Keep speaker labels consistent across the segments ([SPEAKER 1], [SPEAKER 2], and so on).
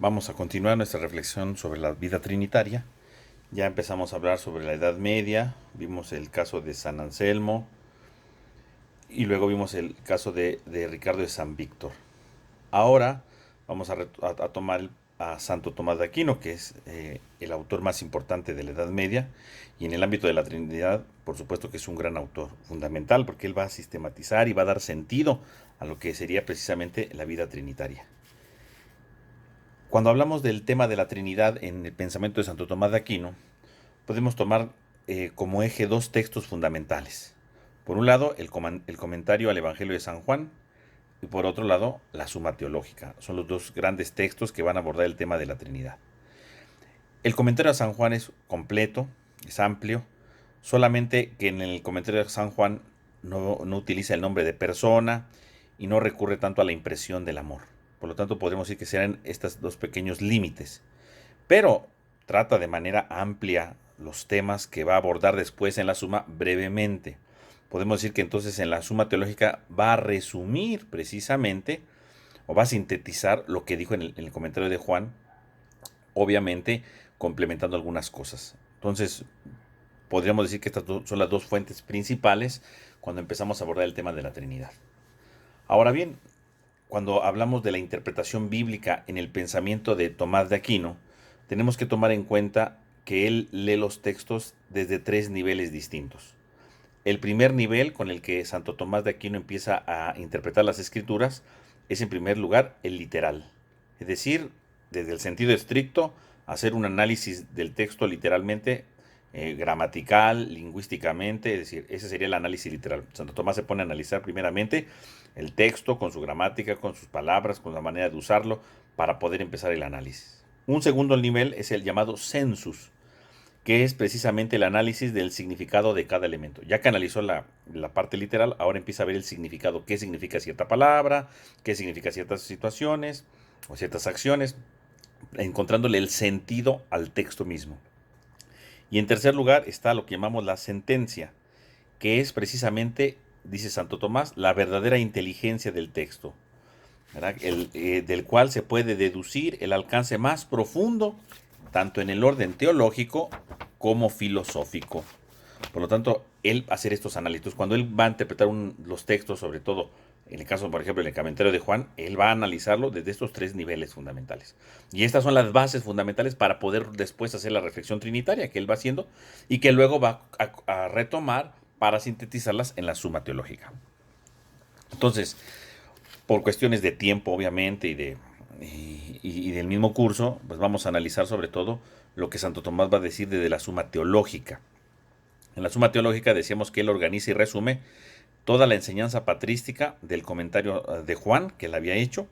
[SPEAKER 1] Vamos a continuar nuestra reflexión sobre la vida trinitaria. Ya empezamos a hablar sobre la Edad Media, vimos el caso de San Anselmo y luego vimos el caso de Ricardo de San Víctor. Ahora vamos a tomar a Santo Tomás de Aquino, que es el autor más importante de la Edad Media, y en el ámbito de la Trinidad, por supuesto que es un gran autor, fundamental, porque él va a sistematizar y va a dar sentido a lo que sería precisamente la vida trinitaria. Cuando hablamos del tema de la Trinidad en el pensamiento de Santo Tomás de Aquino, podemos tomar como eje dos textos fundamentales. Por un lado, el comentario al Evangelio de San Juan, y por otro lado, la Suma Teológica. Son los dos grandes textos que van a abordar el tema de la Trinidad. El comentario a San Juan es completo, es amplio, solamente que en el comentario de San Juan no utiliza el nombre de persona y no recurre tanto a la impresión del amor. Por lo tanto, podemos decir que serán estos dos pequeños límites. Pero trata de manera amplia los temas que va a abordar después en la Suma brevemente. Podemos decir que entonces en la Suma Teológica va a resumir precisamente o va a sintetizar lo que dijo en el comentario de Juan, obviamente complementando algunas cosas. Entonces, podríamos decir que estas son las dos fuentes principales cuando empezamos a abordar el tema de la Trinidad. Ahora bien, cuando hablamos de la interpretación bíblica en el pensamiento de Tomás de Aquino, tenemos que tomar en cuenta que él lee los textos desde tres niveles distintos. El primer nivel con el que Santo Tomás de Aquino empieza a interpretar las escrituras es en primer lugar el literal, es decir, desde el sentido estricto, hacer un análisis del texto literalmente, gramatical, lingüísticamente, es decir, ese sería el análisis literal. Santo Tomás se pone a analizar primeramente el texto con su gramática, con sus palabras, con la manera de usarlo, para poder empezar el análisis. Un segundo nivel es el llamado sensus, que es precisamente el análisis del significado de cada elemento. Ya que analizó la parte literal, ahora empieza a ver el significado, qué significa cierta palabra, qué significa ciertas situaciones o ciertas acciones, encontrándole el sentido al texto mismo. Y en tercer lugar está lo que llamamos la sentencia, que es precisamente, dice Santo Tomás, la verdadera inteligencia del texto, del cual se puede deducir el alcance más profundo, tanto en el orden teológico como filosófico. Por lo tanto, él hacer estos análisis, cuando él va a interpretar los textos, sobre todo en el caso, por ejemplo, en el comentario de Juan, él va a analizarlo desde estos tres niveles fundamentales. Y estas son las bases fundamentales para poder después hacer la reflexión trinitaria que él va haciendo y que luego va a retomar para sintetizarlas en la Suma Teológica. Entonces, por cuestiones de tiempo, obviamente, y del mismo curso, pues vamos a analizar sobre todo lo que Santo Tomás va a decir desde la Suma Teológica. En la Suma Teológica decíamos que él organiza y resume toda la enseñanza patrística del comentario de Juan, que él había hecho,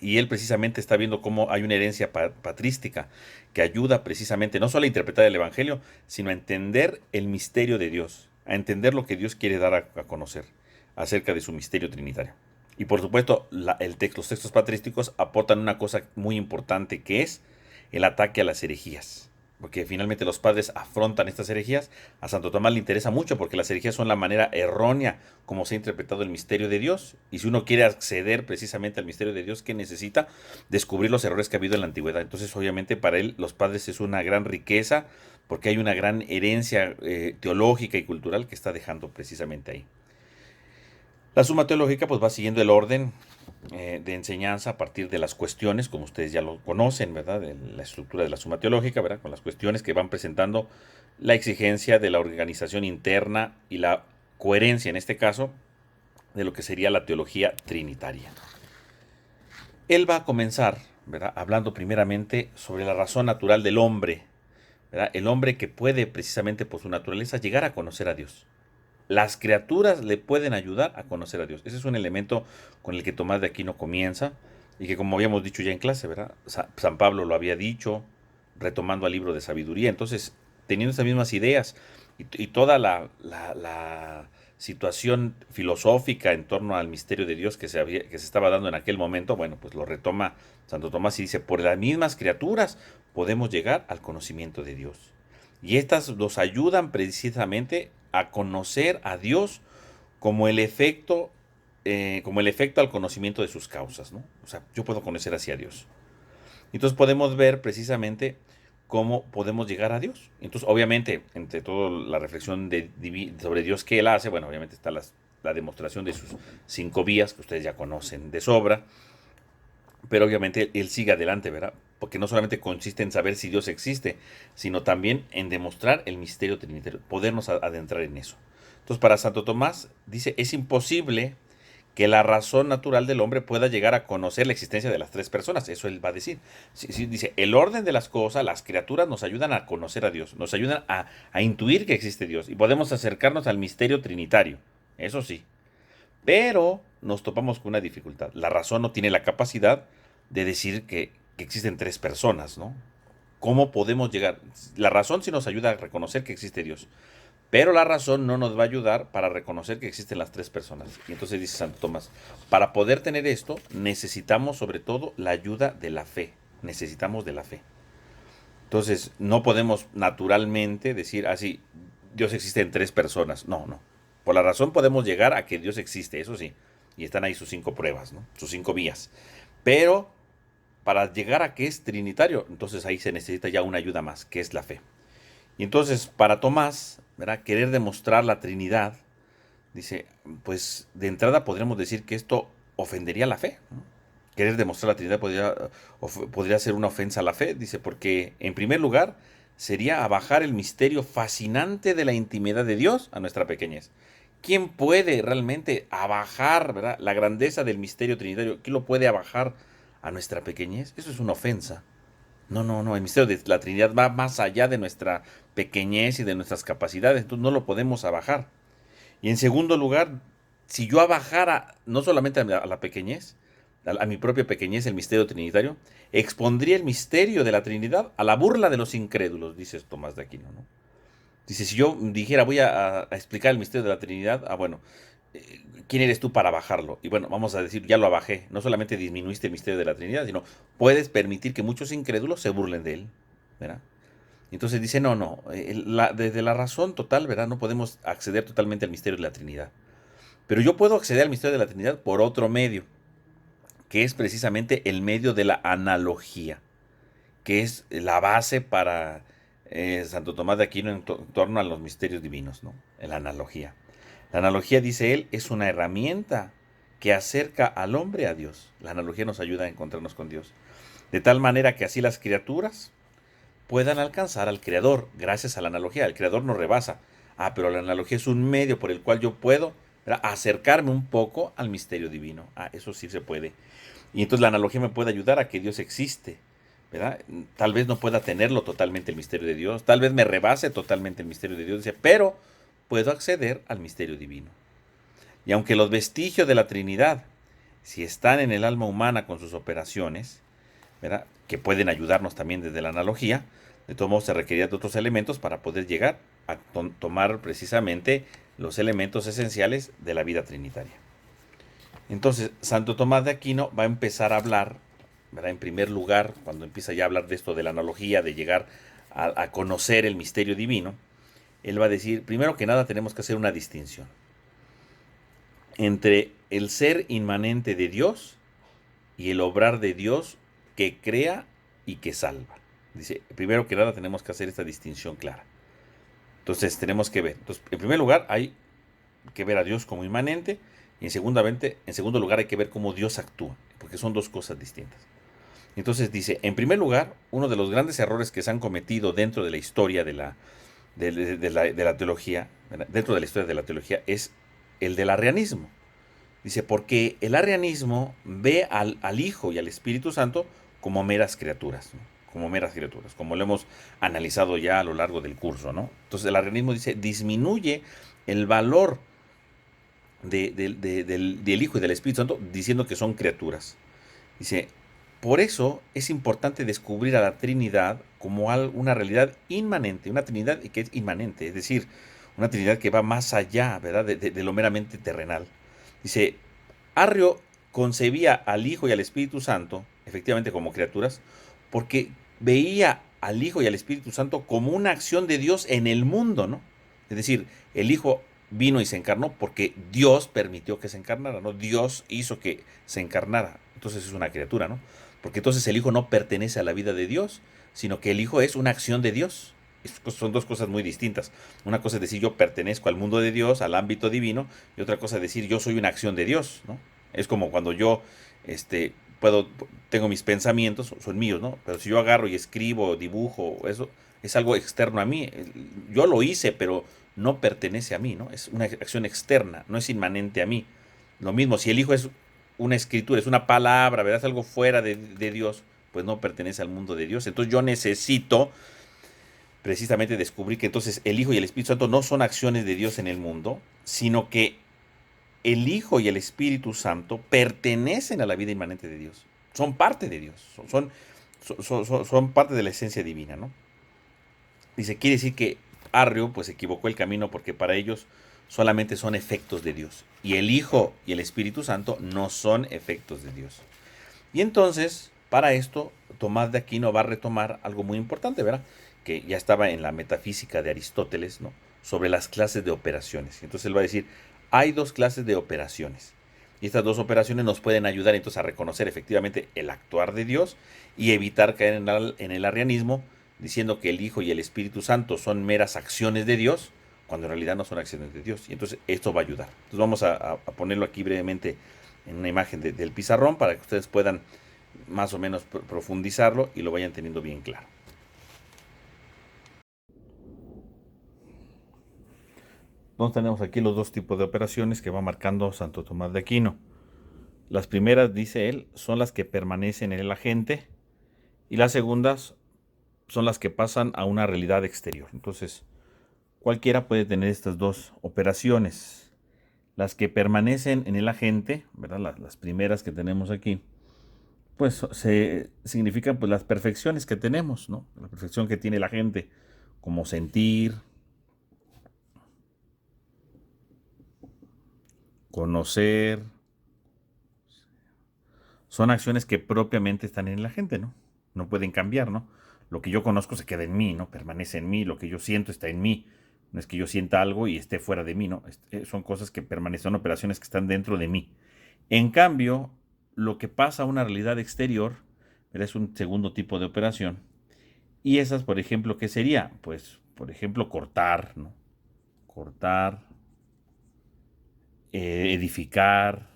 [SPEAKER 1] y él precisamente está viendo cómo hay una herencia patrística que ayuda precisamente no solo a interpretar el Evangelio, sino a entender el misterio de Dios, a entender lo que Dios quiere dar a conocer acerca de su misterio trinitario. Y por supuesto, los textos patrísticos aportan una cosa muy importante que es el ataque a las herejías. Porque finalmente los padres afrontan estas herejías. A Santo Tomás le interesa mucho porque las herejías son la manera errónea como se ha interpretado el misterio de Dios. Y si uno quiere acceder precisamente al misterio de Dios, ¿qué necesita? Descubrir los errores que ha habido en la antigüedad. Entonces, obviamente, para él, los padres es una gran riqueza porque hay una gran herencia teológica y cultural que está dejando precisamente ahí. La Suma Teológica pues va siguiendo el orden de enseñanza a partir de las cuestiones, como ustedes ya lo conocen, ¿verdad? De la estructura de la Suma Teológica, ¿verdad? Con las cuestiones que van presentando la exigencia de la organización interna y la coherencia, en este caso, de lo que sería la teología trinitaria. Él va a comenzar, ¿verdad? Hablando primeramente sobre la razón natural del hombre, ¿verdad? El hombre que puede precisamente por su naturaleza llegar a conocer a Dios. Las criaturas le pueden ayudar a conocer a Dios. Ese es un elemento con el que Tomás de Aquino comienza y que, como habíamos dicho ya en clase, ¿verdad? San Pablo lo había dicho, retomando al libro de sabiduría. Entonces, teniendo esas mismas ideas y toda la situación filosófica en torno al misterio de Dios que se estaba dando en aquel momento, bueno, pues lo retoma Santo Tomás y dice, por las mismas criaturas podemos llegar al conocimiento de Dios. Y estas nos ayudan precisamente a conocer a Dios como como el efecto al conocimiento de sus causas, ¿no? O sea, yo puedo conocer hacia Dios. Entonces podemos ver precisamente cómo podemos llegar a Dios. Entonces, obviamente, entre todo la reflexión sobre Dios que Él hace, bueno, obviamente está la demostración de sus 5 vías, que ustedes ya conocen de sobra, pero obviamente Él sigue adelante, ¿verdad? Porque no solamente consiste en saber si Dios existe, sino también en demostrar el misterio trinitario, podernos adentrar en eso. Entonces, para Santo Tomás, dice, es imposible que la razón natural del hombre pueda llegar a conocer la existencia de las 3 personas. Eso él va a decir. Sí, dice, el orden de las cosas, las criaturas nos ayudan a conocer a Dios, nos ayudan a intuir que existe Dios y podemos acercarnos al misterio trinitario. Eso sí. Pero nos topamos con una dificultad. La razón no tiene la capacidad de decir que existen 3 personas, ¿no? ¿Cómo podemos llegar? La razón sí nos ayuda a reconocer que existe Dios. Pero la razón no nos va a ayudar para reconocer que existen las 3 personas. Y entonces dice Santo Tomás, para poder tener esto, necesitamos sobre todo la ayuda de la fe. Necesitamos de la fe. Entonces, no podemos naturalmente decir así, Dios existe en 3 personas. No, no. Por la razón podemos llegar a que Dios existe, eso sí. Y están ahí sus 5 pruebas, ¿no? Sus 5 vías. Pero para llegar a que es trinitario, entonces ahí se necesita ya una ayuda más, que es la fe. Y entonces, para Tomás, ¿verdad? Querer demostrar la Trinidad, dice, pues de entrada podríamos decir que esto ofendería la fe, ¿no? Querer demostrar la Trinidad podría ser una ofensa a la fe, dice, porque en primer lugar sería abajar el misterio fascinante de la intimidad de Dios a nuestra pequeñez. ¿Quién puede realmente abajar, ¿verdad?, la grandeza del misterio trinitario? ¿Quién lo puede abajar a nuestra pequeñez? Eso es una ofensa. No, no, no, el misterio de la Trinidad va más allá de nuestra pequeñez y de nuestras capacidades, entonces no lo podemos abajar. Y en segundo lugar, si yo abajara no solamente a la pequeñez, a mi propia pequeñez, el misterio trinitario, expondría el misterio de la Trinidad a la burla de los incrédulos, dice Tomás de Aquino, ¿no? Dice, si yo dijera, voy a explicar el misterio de la Trinidad, bueno, ¿quién eres tú para bajarlo? Y bueno, vamos a decir, ya lo bajé. No solamente disminuiste el misterio de la Trinidad, sino puedes permitir que muchos incrédulos se burlen de él, ¿verdad? Entonces dice, no, no, desde la razón total, ¿verdad? No podemos acceder totalmente al misterio de la Trinidad. Pero yo puedo acceder al misterio de la Trinidad por otro medio, que es precisamente el medio de la analogía, que es la base para Santo Tomás de Aquino en torno a los misterios divinos, ¿no? La analogía. La analogía, dice él, es una herramienta que acerca al hombre a Dios. La analogía nos ayuda a encontrarnos con Dios. De tal manera que así las criaturas puedan alcanzar al Creador gracias a la analogía. El Creador nos rebasa. Pero la analogía es un medio por el cual yo puedo, ¿verdad?, acercarme un poco al misterio divino. Eso sí se puede. Y entonces la analogía me puede ayudar a que Dios existe, ¿verdad? Tal vez no pueda tenerlo totalmente el misterio de Dios, tal vez me rebase totalmente el misterio de Dios, dice, pero puedo acceder al misterio divino. Y aunque los vestigios de la Trinidad, si están en el alma humana con sus operaciones, ¿verdad?, que pueden ayudarnos también desde la analogía, de todos modos se requería de otros elementos para poder llegar a tomar precisamente los elementos esenciales de la vida trinitaria. Entonces, Santo Tomás de Aquino va a empezar a hablar, ¿verdad?, en primer lugar, cuando empieza ya a hablar de esto de la analogía, de llegar a conocer el misterio divino, él va a decir, primero que nada tenemos que hacer una distinción entre el ser inmanente de Dios y el obrar de Dios que crea y que salva. Dice, primero que nada tenemos que hacer esta distinción clara. Entonces tenemos que ver. Entonces, en primer lugar hay que ver a Dios como inmanente y en segundo lugar hay que ver cómo Dios actúa, porque son dos cosas distintas. Entonces dice, en primer lugar, uno de los grandes errores que se han cometido dentro de la historia de la teología, dentro de la historia de la teología, es el del arrianismo. Dice, porque el arrianismo ve al Hijo y al Espíritu Santo como meras criaturas, ¿no? Como meras criaturas, como lo hemos analizado ya a lo largo del curso, ¿no? Entonces el arrianismo dice, disminuye el valor del Hijo y del Espíritu Santo diciendo que son criaturas. Dice, por eso es importante descubrir a la Trinidad como una realidad inmanente, una Trinidad que es inmanente, es decir, una Trinidad que va más allá, ¿verdad?, de lo meramente terrenal. Dice, Arrio concebía al Hijo y al Espíritu Santo, efectivamente como criaturas, porque veía al Hijo y al Espíritu Santo como una acción de Dios en el mundo, ¿no? Es decir, el Hijo vino y se encarnó porque Dios permitió que se encarnara, ¿no? Dios hizo que se encarnara. Entonces es una criatura, ¿no? porque entonces el Hijo no pertenece a la vida de Dios, sino que el Hijo es una acción de Dios. Son dos cosas muy distintas. Una cosa es decir yo pertenezco al mundo de Dios, al ámbito divino, y otra cosa es decir yo soy una acción de Dios, ¿no? Es como cuando yo puedo, tengo mis pensamientos, son míos, ¿no? Pero si yo agarro y escribo, dibujo, eso es algo externo a mí. Yo lo hice, pero no pertenece a mí, ¿no? Es una acción externa, no es inmanente a mí. Lo mismo, si el Hijo es una escritura, es una palabra, ¿verdad? Es algo fuera de Dios, pues no pertenece al mundo de Dios. Entonces yo necesito precisamente descubrir que entonces el Hijo y el Espíritu Santo no son acciones de Dios en el mundo, sino que el Hijo y el Espíritu Santo pertenecen a la vida inmanente de Dios. Son parte de Dios, son parte de la esencia divina, ¿no? Dice, quiere decir que Arrio pues equivocó el camino porque para ellos solamente son efectos de Dios. Y el Hijo y el Espíritu Santo no son efectos de Dios. Y entonces, para esto, Tomás de Aquino va a retomar algo muy importante, ¿verdad? Que ya estaba en la metafísica de Aristóteles, ¿no? Sobre las clases de operaciones. Entonces él va a decir, hay dos clases de operaciones. Y estas dos operaciones nos pueden ayudar entonces a reconocer efectivamente el actuar de Dios y evitar caer en el arrianismo, diciendo que el Hijo y el Espíritu Santo son meras acciones de Dios, cuando en realidad no son acciones de Dios. Y entonces esto va a ayudar. Entonces vamos a ponerlo aquí brevemente en una imagen del pizarrón para que ustedes puedan más o menos profundizarlo y lo vayan teniendo bien claro. Entonces tenemos aquí los dos tipos de operaciones que va marcando Santo Tomás de Aquino. Las primeras, dice él, son las que permanecen en el agente y las segundas son las que pasan a una realidad exterior. Entonces, cualquiera puede tener estas dos operaciones. Las que permanecen en el agente, ¿verdad? Las primeras que tenemos aquí, pues significan pues las perfecciones que tenemos, ¿no? La perfección que tiene la gente, como sentir, conocer, son acciones que propiamente están en la gente, ¿no? No pueden cambiar, ¿no? Lo que yo conozco se queda en mí, ¿no? Permanece en mí, lo que yo siento está en mí. No es que yo sienta algo y esté fuera de mí, ¿no? Son cosas que permanecen, son operaciones que están dentro de mí. En cambio, lo que pasa a una realidad exterior, es un segundo tipo de operación. Y esas, por ejemplo, ¿qué sería? Pues, por ejemplo, cortar, ¿no? Cortar, edificar,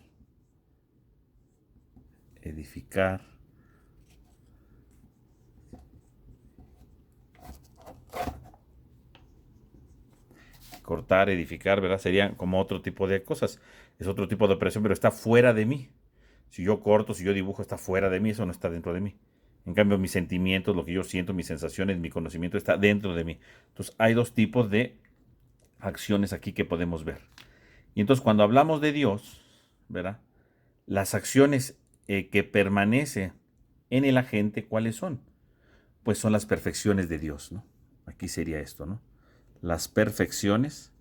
[SPEAKER 1] edificar, cortar, edificar, ¿verdad? Serían como otro tipo de cosas. Es otro tipo de operación, pero está fuera de mí. Si yo corto, si yo dibujo, está fuera de mí, eso no está dentro de mí. En cambio, mis sentimientos, lo que yo siento, mis sensaciones, mi conocimiento está dentro de mí. Entonces, hay dos tipos de acciones aquí que podemos ver. Y entonces, cuando hablamos de Dios, ¿verdad? Las acciones que permanecen en el agente, ¿cuáles son? Pues son las perfecciones de Dios, ¿no? Aquí sería esto, ¿no? Las perfecciones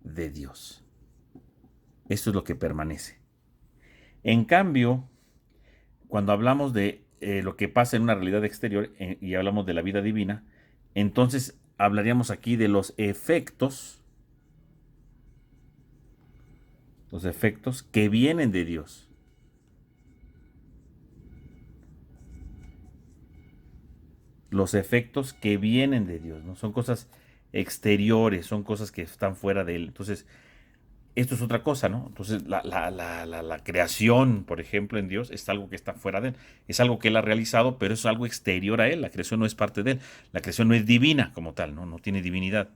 [SPEAKER 1] de Dios. Esto es lo que permanece. En cambio, cuando hablamos de lo que pasa en una realidad exterior y hablamos de la vida divina, entonces hablaríamos aquí de los efectos que vienen de Dios. Los efectos que vienen de Dios, ¿no? Son cosas exteriores, son cosas que están fuera de Él. Entonces, esto es otra cosa, ¿no? Entonces, la creación, por ejemplo, en Dios, es algo que está fuera de Él. Es algo que Él ha realizado, pero es algo exterior a Él. La creación no es parte de Él. La creación no es divina como tal, ¿no? No tiene divinidad.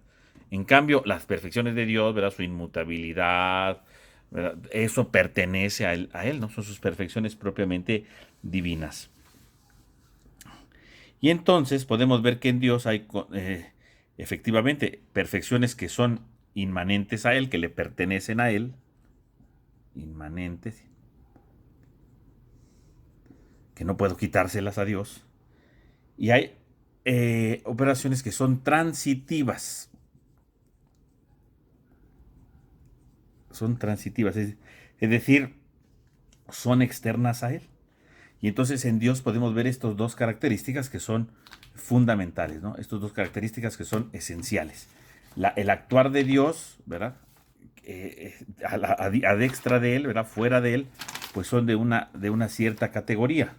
[SPEAKER 1] En cambio, las perfecciones de Dios, ¿verdad? Su inmutabilidad, ¿verdad? Eso pertenece a él, ¿no? Son sus perfecciones propiamente divinas. Y entonces podemos ver que en Dios hay efectivamente perfecciones que son inmanentes a Él, que le pertenecen a Él, inmanentes, que no puedo quitárselas a Dios. Y hay operaciones que son transitivas. Son transitivas, es decir, son externas a Él. Y entonces en Dios podemos ver estas dos características que son fundamentales, ¿no? Estas dos características que son esenciales. El actuar de Dios, ¿verdad? A extra de Él, ¿verdad? Fuera de Él, pues son de una cierta categoría.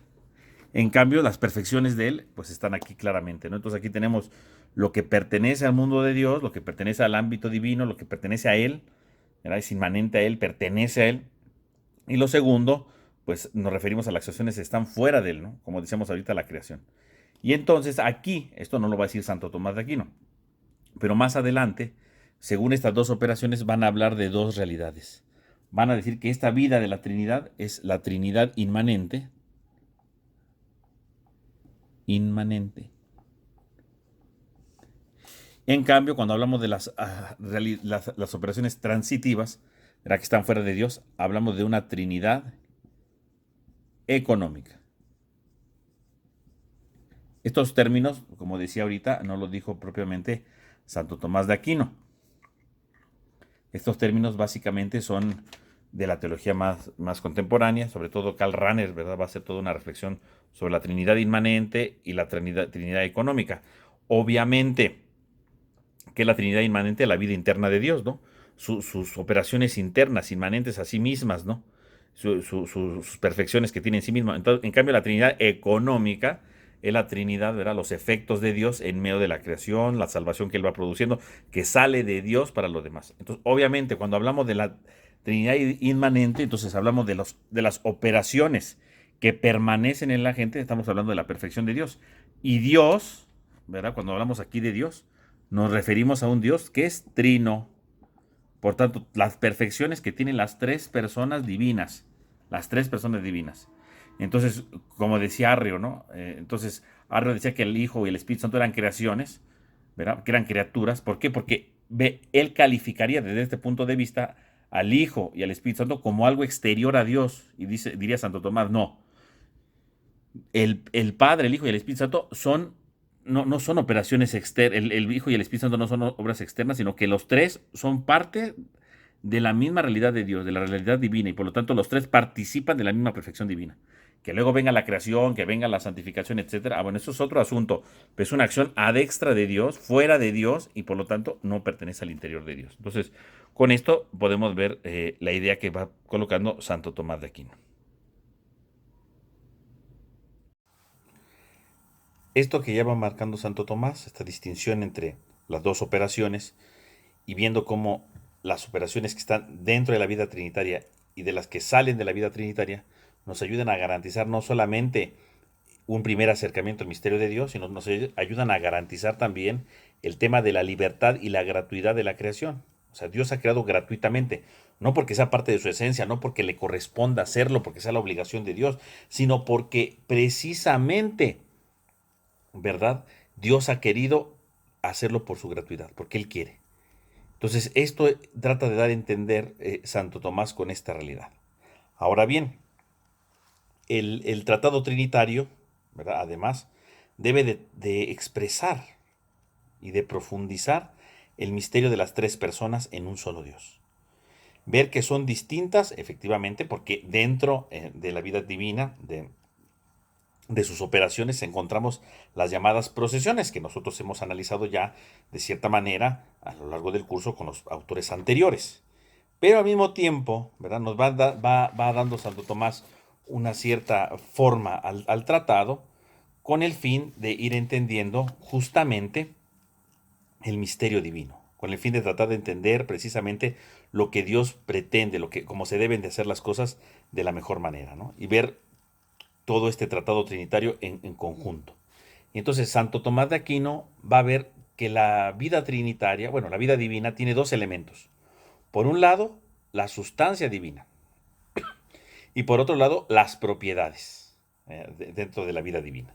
[SPEAKER 1] En cambio, las perfecciones de Él, pues están aquí claramente, ¿no? Entonces aquí tenemos lo que pertenece al mundo de Dios, lo que pertenece al ámbito divino, lo que pertenece a Él, ¿verdad? Es inmanente a Él, pertenece a Él. Y lo segundo, pues nos referimos a las acciones que están fuera de Él, ¿no? Como decíamos ahorita, la creación. Y entonces aquí, esto no lo va a decir Santo Tomás de Aquino, pero más adelante, según estas dos operaciones, van a hablar de dos realidades. Van a decir que esta vida de la Trinidad es la Trinidad inmanente. En cambio, cuando hablamos de las operaciones transitivas, ¿verdad? Que están fuera de Dios, hablamos de una Trinidad económica. Estos términos, como decía ahorita, no los dijo propiamente Santo Tomás de Aquino. Estos términos básicamente son de la teología más contemporánea, sobre todo Karl Rahner, ¿verdad? Va a hacer toda una reflexión sobre la Trinidad inmanente y la Trinidad económica. Obviamente, que es la Trinidad inmanente, la vida interna de Dios, ¿no? Sus operaciones internas, inmanentes a sí mismas, ¿no? Sus perfecciones que tiene en sí misma. Entonces, en cambio, la Trinidad económica es la Trinidad, ¿verdad? Los efectos de Dios en medio de la creación, la salvación que Él va produciendo, que sale de Dios para los demás. Entonces, obviamente, cuando hablamos de la Trinidad inmanente, entonces hablamos de las operaciones que permanecen en la gente, estamos hablando de la perfección de Dios. Y Dios, ¿verdad? Cuando hablamos aquí de Dios, nos referimos a un Dios que es trino. Por tanto, las perfecciones que tienen las tres personas divinas. Las tres personas divinas. Entonces, como decía Arrio, ¿no? Entonces, Arrio decía que el Hijo y el Espíritu Santo eran creaciones, ¿verdad? Que eran criaturas. ¿Por qué? Porque él calificaría desde este punto de vista al Hijo y al Espíritu Santo como algo exterior a Dios. Y diría Santo Tomás, no. El Padre, el Hijo y el Espíritu Santo no son operaciones externas, el Hijo y el Espíritu Santo no son obras externas, sino que los tres son parte de la misma realidad de Dios, de la realidad divina, y por lo tanto los tres participan de la misma perfección divina. Que luego venga la creación, que venga la santificación, etcétera. Bueno, eso es otro asunto, pero es una acción adextra de Dios, fuera de Dios, y por lo tanto no pertenece al interior de Dios. Entonces, con esto podemos ver la idea que va colocando Santo Tomás de Aquino. Esto que ya va marcando Santo Tomás, esta distinción entre las dos operaciones y viendo cómo las operaciones que están dentro de la vida trinitaria y de las que salen de la vida trinitaria nos ayudan a garantizar no solamente un primer acercamiento al misterio de Dios, sino nos ayudan a garantizar también el tema de la libertad y la gratuidad de la creación. O sea, Dios ha creado gratuitamente, no porque sea parte de su esencia, no porque le corresponda hacerlo, porque sea la obligación de Dios, sino porque precisamente, ¿verdad? Dios ha querido hacerlo por su gratuidad, porque Él quiere. Entonces, esto trata de dar a entender Santo Tomás con esta realidad. Ahora bien, el tratado trinitario, ¿verdad? Además, debe de expresar y de profundizar el misterio de las tres personas en un solo Dios. Ver que son distintas, efectivamente, porque dentro de la vida divina, de sus operaciones encontramos las llamadas procesiones que nosotros hemos analizado ya de cierta manera a lo largo del curso con los autores anteriores. Pero al mismo tiempo, ¿verdad? Nos va dando Santo Tomás una cierta forma al tratado con el fin de ir entendiendo justamente el misterio divino, con el fin de tratar de entender precisamente lo que Dios pretende, cómo se deben de hacer las cosas de la mejor manera, ¿no? Y ver todo este tratado trinitario en conjunto. Y entonces Santo Tomás de Aquino va a ver que la vida trinitaria, bueno, la vida divina tiene dos elementos. Por un lado, la sustancia divina. Y por otro lado, las propiedades dentro de la vida divina.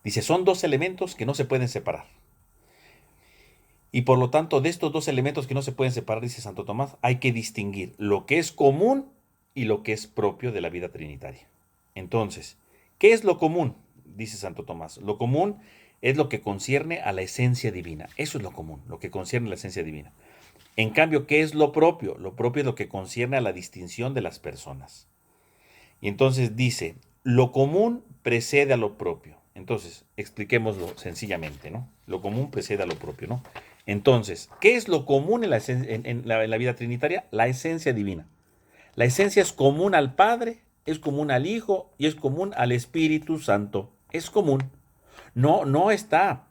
[SPEAKER 1] Dice, son dos elementos que no se pueden separar. Y por lo tanto, de estos dos elementos que no se pueden separar, dice Santo Tomás, hay que distinguir lo que es común y lo que es propio de la vida trinitaria. Entonces, ¿qué es lo común? Dice Santo Tomás. Lo común es lo que concierne a la esencia divina. Eso es lo común, lo que concierne a la esencia divina. En cambio, ¿qué es lo propio? Lo propio es lo que concierne a la distinción de las personas. Y entonces dice, lo común precede a lo propio. Entonces, expliquémoslo sencillamente, ¿no? Lo común precede a lo propio, ¿no? Entonces, ¿qué es lo común en la vida trinitaria? La esencia divina. La esencia es común al Padre, es común al Hijo y es común al Espíritu Santo. Es común. No está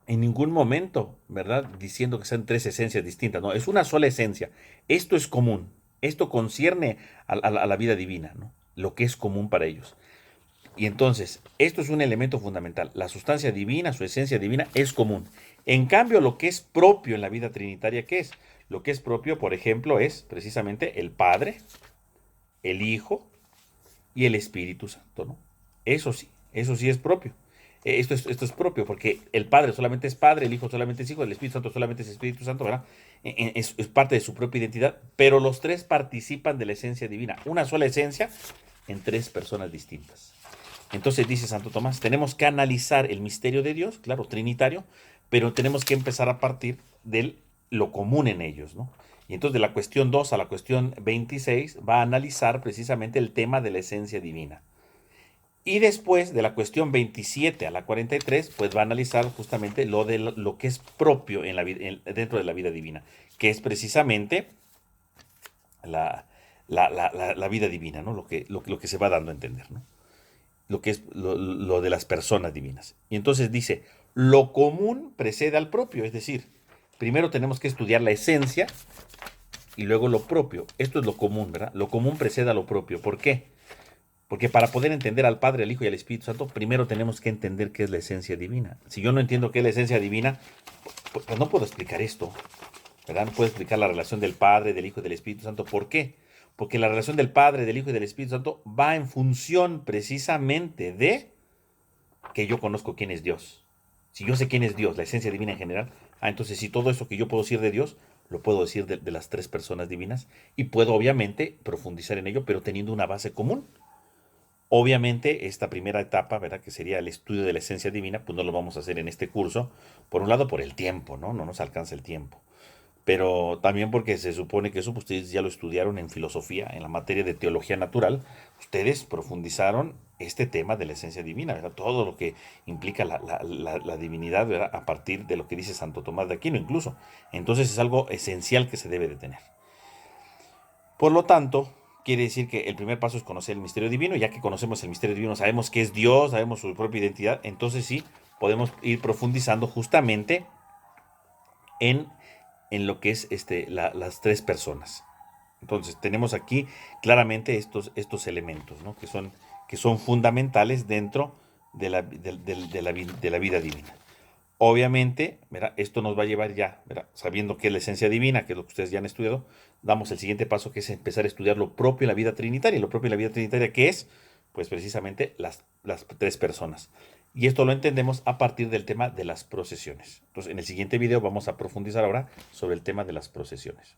[SPEAKER 1] en ningún momento, ¿verdad? Diciendo que sean tres esencias distintas. No, es una sola esencia. Esto es común. Esto concierne a la vida divina, ¿no? Lo que es común para ellos. Y entonces, esto es un elemento fundamental. La sustancia divina, su esencia divina, es común. En cambio, lo que es propio en la vida trinitaria, ¿qué es? Lo que es propio, por ejemplo, es precisamente el Padre, el Hijo y el Espíritu Santo, ¿no? Eso sí es propio. Esto es propio, porque el Padre solamente es Padre, el Hijo solamente es Hijo, el Espíritu Santo solamente es Espíritu Santo, ¿verdad? Es parte de su propia identidad, pero los tres participan de la esencia divina. Una sola esencia en tres personas distintas. Entonces dice Santo Tomás, tenemos que analizar el misterio de Dios, claro, trinitario, pero tenemos que empezar a partir de lo común en ellos, ¿no? Y entonces de la cuestión 2 a la cuestión 26 va a analizar precisamente el tema de la esencia divina. Y después de la cuestión 27 a la 43, pues va a analizar justamente lo que es propio dentro de la vida divina, que es precisamente la vida divina, ¿no? Lo que se va dando a entender, ¿no? Lo que es lo de las personas divinas. Y entonces dice, lo común precede al propio, es decir, primero tenemos que estudiar la esencia y luego lo propio. Esto es lo común, ¿verdad? Lo común precede a lo propio. ¿Por qué? Porque para poder entender al Padre, al Hijo y al Espíritu Santo, primero tenemos que entender qué es la esencia divina. Si yo no entiendo qué es la esencia divina, pues no puedo explicar esto, ¿verdad? No puedo explicar la relación del Padre, del Hijo y del Espíritu Santo. ¿Por qué? Porque la relación del Padre, del Hijo y del Espíritu Santo va en función precisamente de que yo conozco quién es Dios. Si yo sé quién es Dios, la esencia divina en general, entonces si todo eso que yo puedo decir de Dios, lo puedo decir de las tres personas divinas y puedo obviamente profundizar en ello, pero teniendo una base común. Obviamente, esta primera etapa, ¿verdad? Que sería el estudio de la esencia divina, pues no lo vamos a hacer en este curso. Por un lado, por el tiempo, ¿no? No nos alcanza el tiempo. Pero también porque se supone que eso pues, ustedes ya lo estudiaron en filosofía, en la materia de teología natural. Ustedes profundizaron este tema de la esencia divina, ¿verdad? Todo lo que implica la divinidad, ¿verdad? A partir de lo que dice Santo Tomás de Aquino, incluso. Entonces es algo esencial que se debe de tener. Por lo tanto, quiere decir que el primer paso es conocer el misterio divino. Ya que conocemos el misterio divino, sabemos que es Dios, sabemos su propia identidad, entonces sí podemos ir profundizando justamente en, en lo que es las tres personas. Entonces, tenemos aquí claramente estos elementos, ¿no? Que son fundamentales dentro de la vida divina. Obviamente, ¿verdad? Esto nos va a llevar ya, ¿verdad? Sabiendo qué es la esencia divina, que es lo que ustedes ya han estudiado, damos el siguiente paso, que es empezar a estudiar lo propio en la vida trinitaria. Y lo propio en la vida trinitaria, ¿qué es? Pues precisamente las tres personas. Y esto lo entendemos a partir del tema de las procesiones. Entonces, en el siguiente video vamos a profundizar ahora sobre el tema de las procesiones.